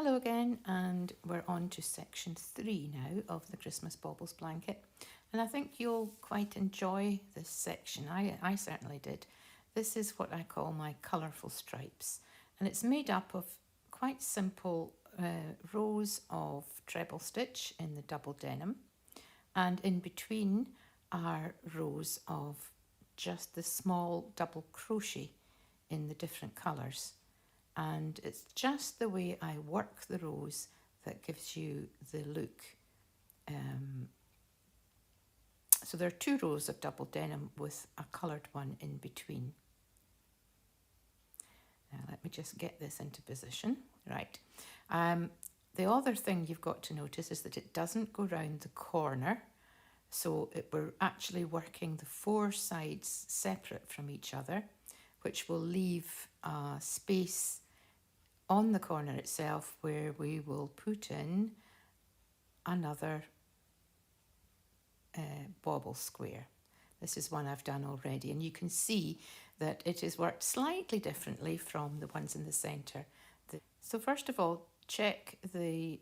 Hello again, and we're on to section 3 now of the Christmas Baubles blanket, and I think you'll quite enjoy this section. I certainly did. This is what I call my colourful stripes, and it's made up of quite simple rows of treble stitch in the double denim, and in between are rows of just the small double crochet in the different colours. And it's just the way I work the rows that gives you the look. So there are 2 rows of double denim with a coloured one in between. Now let me just get this into position. Right. The other thing you've got to notice is that it doesn't go round the corner. So we're actually working the 4 sides separate from each other, which will leave a space on the corner itself where we will put in another bauble square. This is one I've done already, and you can see that it is worked slightly differently from the ones in the centre. So first of all, check the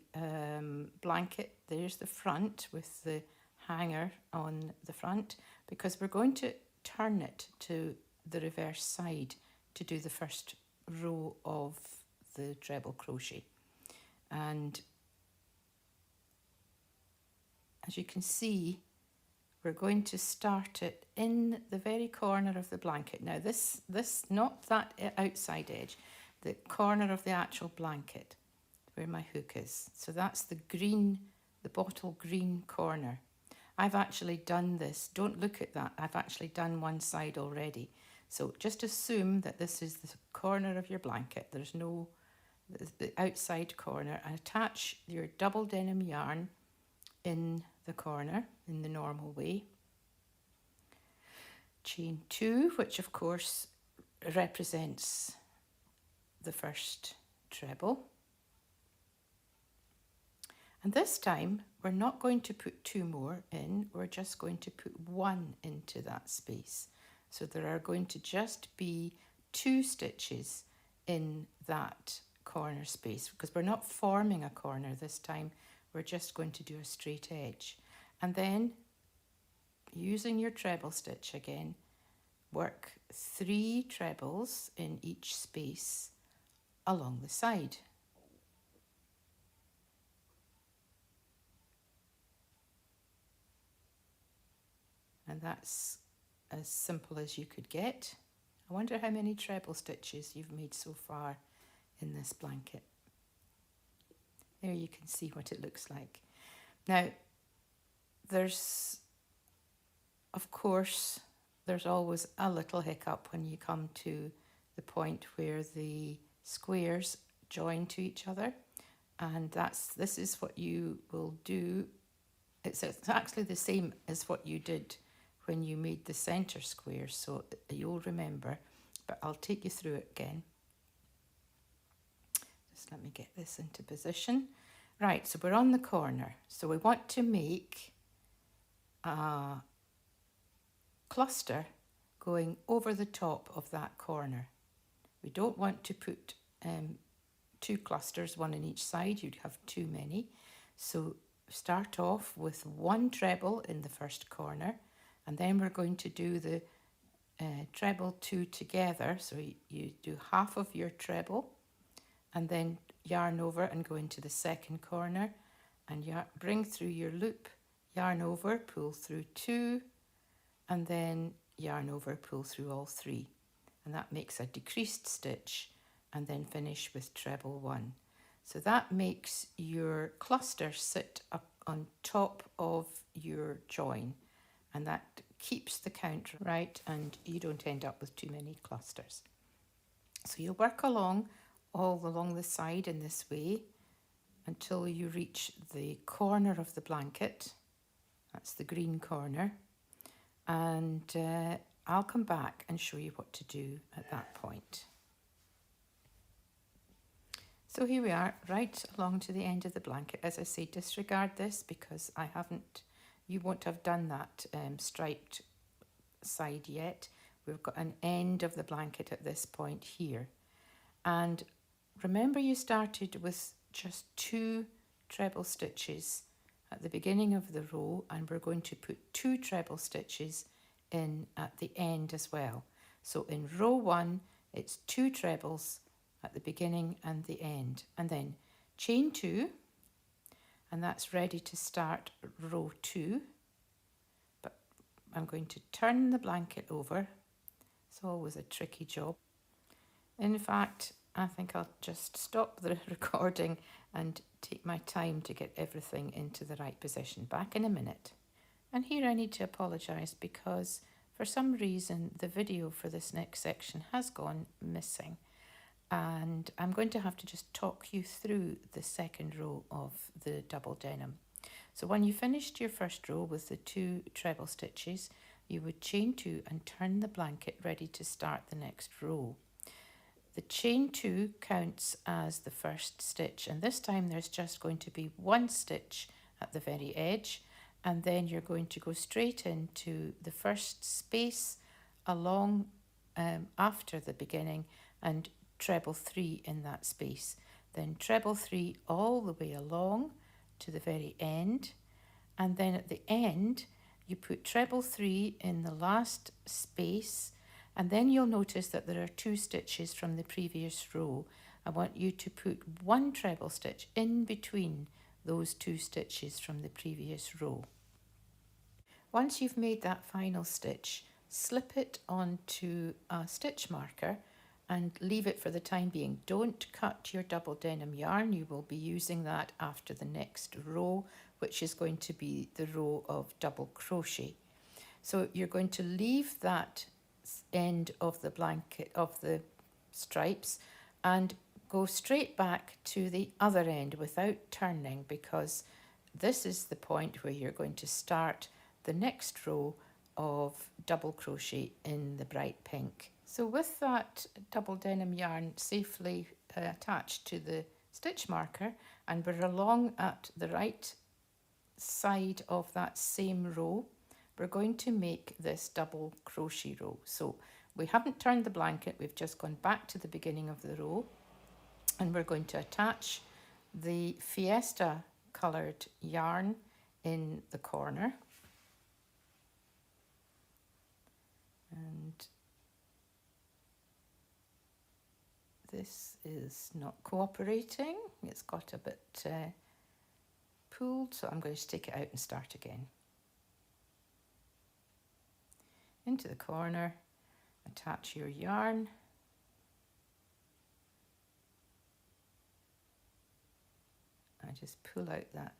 blanket. There's the front with the hanger on the front, because we're going to turn it to the reverse side to do the first row of the treble crochet. And as you can see, we're going to start it in the very corner of the blanket. Now this not that outside edge, the corner of the actual blanket where my hook is. So that's the green, the bottle green corner. I've actually done this. Don't look at that. I've actually done one side already. So just assume that this is the corner of your blanket. There's no the outside corner, and attach your double denim yarn in the corner in the normal way. Chain 2, which of course represents the first treble. And this time we're not going to put 2 more in, we're just going to put 1 into that space. So there are going to just be 2 stitches in that corner space, because we're not forming a corner this time, we're just going to do a straight edge. And then using your treble stitch again, work 3 trebles in each space along the side. And that's as simple as you could get. I wonder how many treble stitches you've made so far in this blanket. There you can see what it looks like. Now, there's always a little hiccup when you come to the point where the squares join to each other, and this is what you will do. It's actually the same as what you did when you made the centre square, so you'll remember, but I'll take you through it again. Just let me get this into position. Right, so we're on the corner. So we want to make a cluster going over the top of that corner. We don't want to put 2 clusters, 1 on each side. You'd have too many. So start off with 1 treble in the first corner, and then we're going to do the treble 2 together. So you do half of your treble, and then yarn over and go into the second corner, and bring through your loop, yarn over, pull through 2, and then yarn over, pull through all 3. And that makes a decreased stitch, and then finish with treble 1. So that makes your cluster sit up on top of your join, and that keeps the count right, and you don't end up with too many clusters. So you'll work all along the side in this way until you reach the corner of the blanket. That's the green corner, and I'll come back and show you what to do at that point. So here we are, right along to the end of the blanket. As I say, disregard this because you won't have done that striped side yet. We've got an end of the blanket at this point here. And remember, you started with just 2 treble stitches at the beginning of the row, and we're going to put 2 treble stitches in at the end as well. So in row 1 it's 2 trebles at the beginning and the end, and then chain 2, and that's ready to start row 2. But I'm going to turn the blanket over. It's always a tricky job. In fact, I think I'll just stop the recording and take my time to get everything into the right position. Back in a minute. And here I need to apologise because for some reason the video for this next section has gone missing, and I'm going to have to just talk you through the second row of the double denim. So when you finished your first row with the 2 treble stitches, you would chain 2 and turn the blanket ready to start the next row. The chain 2 counts as the first stitch, and this time there's just going to be 1 stitch at the very edge, and then you're going to go straight into the first space along after the beginning and treble 3 in that space. Then treble 3 all the way along to the very end, and then at the end you put treble 3 in the last space, and then you'll notice that there are 2 stitches from the previous row. I want you to put 1 treble stitch in between those 2 stitches from the previous row. Once you've made that final stitch, slip it onto a stitch marker and leave it for the time being. Don't cut your double denim yarn. You will be using that after the next row, which is going to be the row of double crochet. So you're going to leave that end of the blanket of the stripes and go straight back to the other end without turning, because this is the point where you're going to start the next row of double crochet in the bright pink. So with that double denim yarn safely attached to the stitch marker, and we're along at the right side of that same row, we're going to make this double crochet row. So we haven't turned the blanket, we've just gone back to the beginning of the row, and we're going to attach the Fiesta coloured yarn in the corner. And this is not cooperating, it's got a bit pulled, so I'm going to take it out and start again. Into the corner, attach your yarn, I just pull out that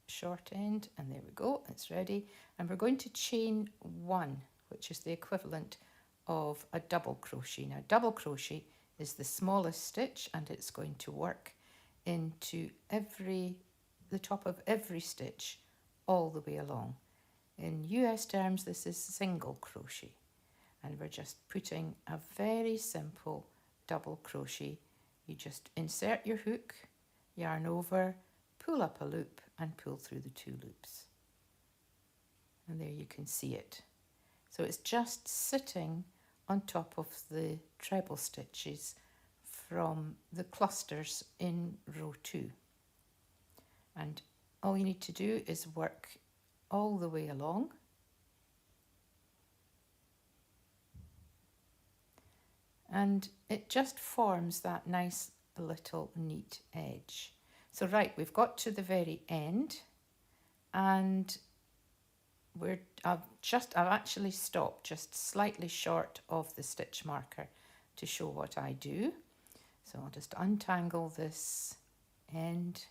short end, and there we go, it's ready. And we're going to chain 1, which is the equivalent of a double crochet. Now double crochet is the smallest stitch, and it's going to work into the top of every stitch all the way along. In US terms, this is single crochet, and we're just putting a very simple double crochet. You just insert your hook, yarn over, pull up a loop and pull through the 2 loops. And there you can see it. So it's just sitting on top of the treble stitches from the clusters in row 2. And all you need to do is work all the way along. And it just forms that nice little neat edge. So right, we've got to the very end, and I've actually stopped just slightly short of the stitch marker to show what I do. So I'll just untangle this end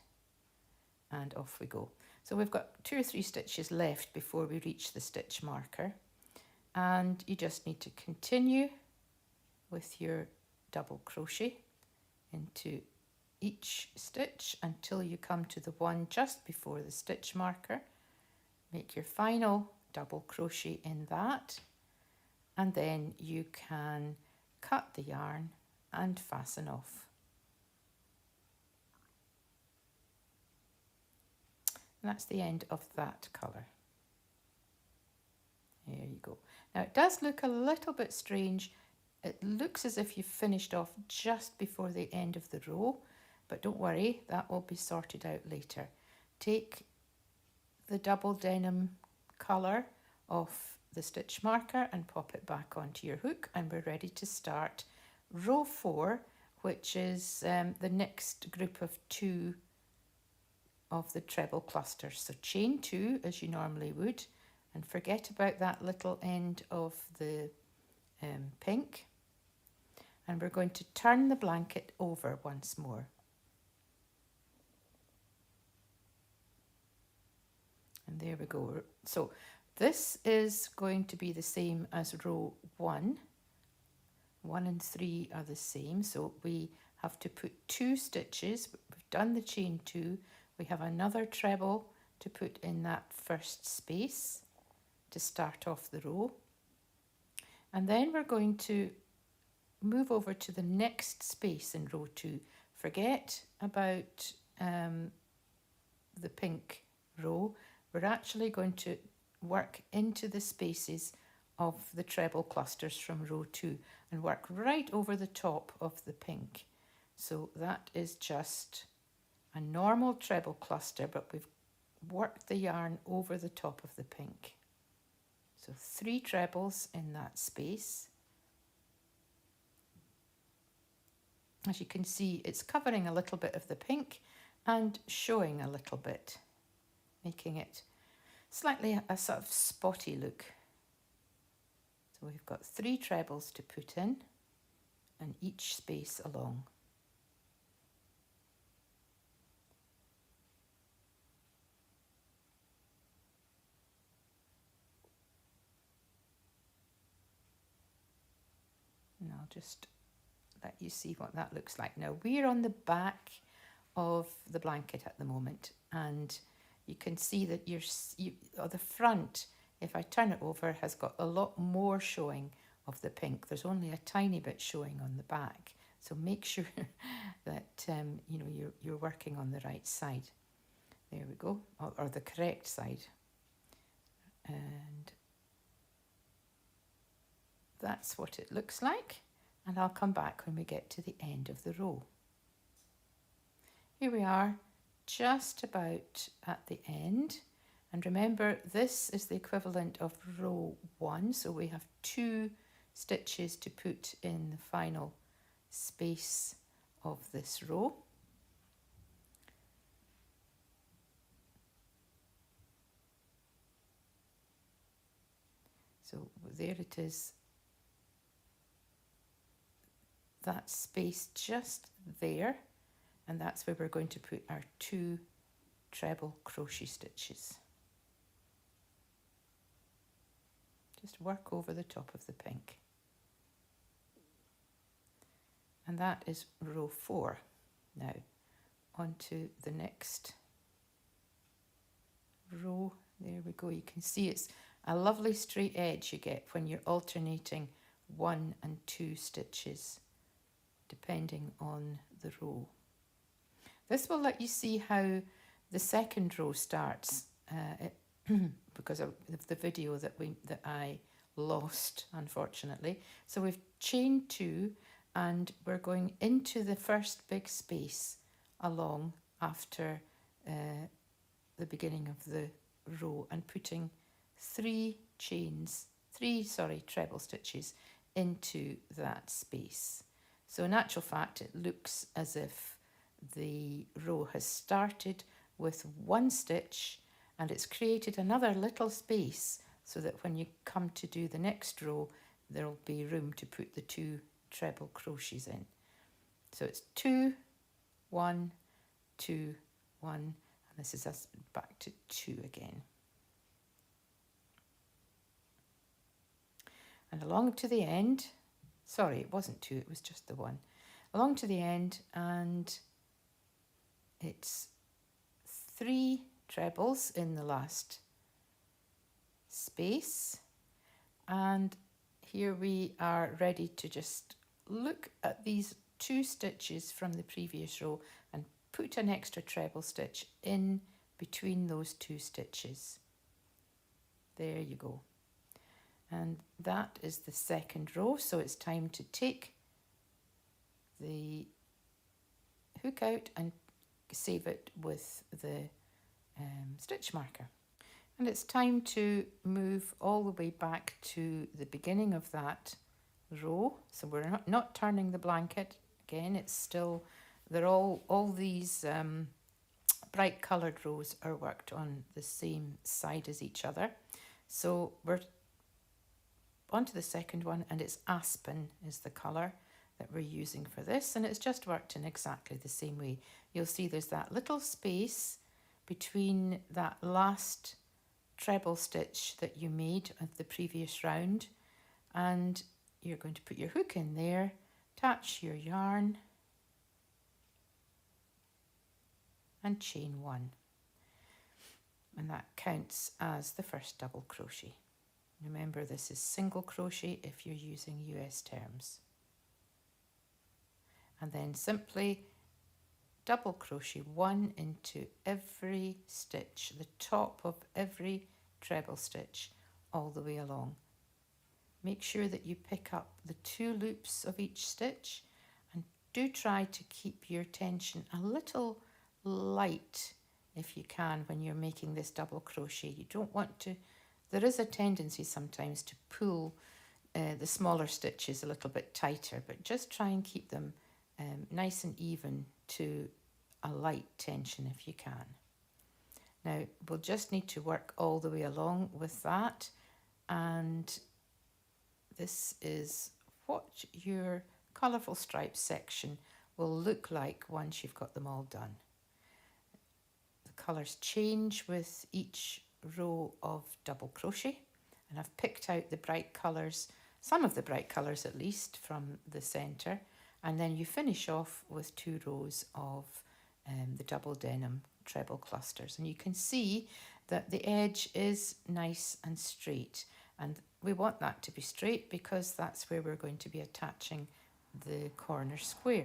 and off we go. So we've got 2 or 3 stitches left before we reach the stitch marker, and you just need to continue with your double crochet into each stitch until you come to the one just before the stitch marker. Make your final double crochet in that, and then you can cut the yarn and fasten off. And that's the end of that colour. There you go. Now it does look a little bit strange. It looks as if you've finished off just before the end of the row, but don't worry, that will be sorted out later. Take the double denim colour off the stitch marker and pop it back onto your hook, and we're ready to start row 4, which is the next group of 2 of the treble clusters. So chain 2 as you normally would, and forget about that little end of the pink, and we're going to turn the blanket over once more. And there we go. So this is going to be the same as row 1. 1 and 3 are the same, so we have to put 2 stitches. We've done the chain 2. We have another treble to put in that first space to start off the row. And then we're going to move over to the next space in row 2. Forget about the pink row. We're actually going to work into the spaces of the treble clusters from row 2 and work right over the top of the pink. So that is just a normal treble cluster, but we've worked the yarn over the top of the pink. So 3 trebles in that space. As you can see, it's covering a little bit of the pink and showing a little bit, making it slightly a sort of spotty look. So we've got 3 trebles to put in and each space along. And I'll just let you see what that looks like. Now we're on the back of the blanket at the moment, and you can see that the front, if I turn it over, has got a lot more showing of the pink. There's only a tiny bit showing on the back, so make sure that you know, you're working on the right side. There we go, or the correct side. And that's what it looks like, and I'll come back when we get to the end of the row. Here we are, just about at the end, and remember this is the equivalent of row 1, so we have 2 stitches to put in the final space of this row. So there it is, that space just there, and that's where we're going to put our 2 treble crochet stitches. Just work over the top of the pink. And that is row 4. Now on to the next row. There we go. You can see it's a lovely straight edge you get when you're alternating 1 and 2 stitches depending on the row. This will let you see how the second row starts because of the video that I lost, unfortunately. So we've chained 2 and we're going into the first big space along after the beginning of the row and putting 3 treble stitches into that space. So in actual fact, it looks as if the row has started with 1 stitch and it's created another little space so that when you come to do the next row, there'll be room to put the 2 treble crochets in. So it's 2, 1, 2, 1, and this is us back to 2 again. And along to the end, sorry, it wasn't 2, it was just the 1. Along to the end, and it's 3 trebles in the last space. And here we are ready to just look at these 2 stitches from the previous row and put an extra treble stitch in between those 2 stitches. There you go. And that is the second row, so it's time to take the hook out and save it with the stitch marker. And it's time to move all the way back to the beginning of that row. So we're not turning the blanket again. It's still, they're all these bright coloured rows are worked on the same side as each other. So we're on to the second one, and it's Aspen is the colour that we're using for this, and it's just worked in exactly the same way. You'll see there's that little space between that last treble stitch that you made of the previous round, and you're going to put your hook in there, attach your yarn and chain one, and that counts as the first double crochet. Remember, this is single crochet if you're using US terms. And then simply double crochet one into every stitch, the top of every treble stitch all the way along. Make sure that you pick up the 2 loops of each stitch, and do try to keep your tension a little light if you can when you're making this double crochet. You don't want to, there is a tendency sometimes to pull the smaller stitches a little bit tighter, but just try and keep them nice and even to a light tension if you can. Now we'll just need to work all the way along with that, and this is what your colourful stripes section will look like once you've got them all done. The colours change with each row of double crochet, and I've picked out the bright colours, some of the bright colours at least, from the centre, and then you finish off with 2 rows of the double denim treble clusters, and you can see that the edge is nice and straight, and we want that to be straight because that's where we're going to be attaching the corner square.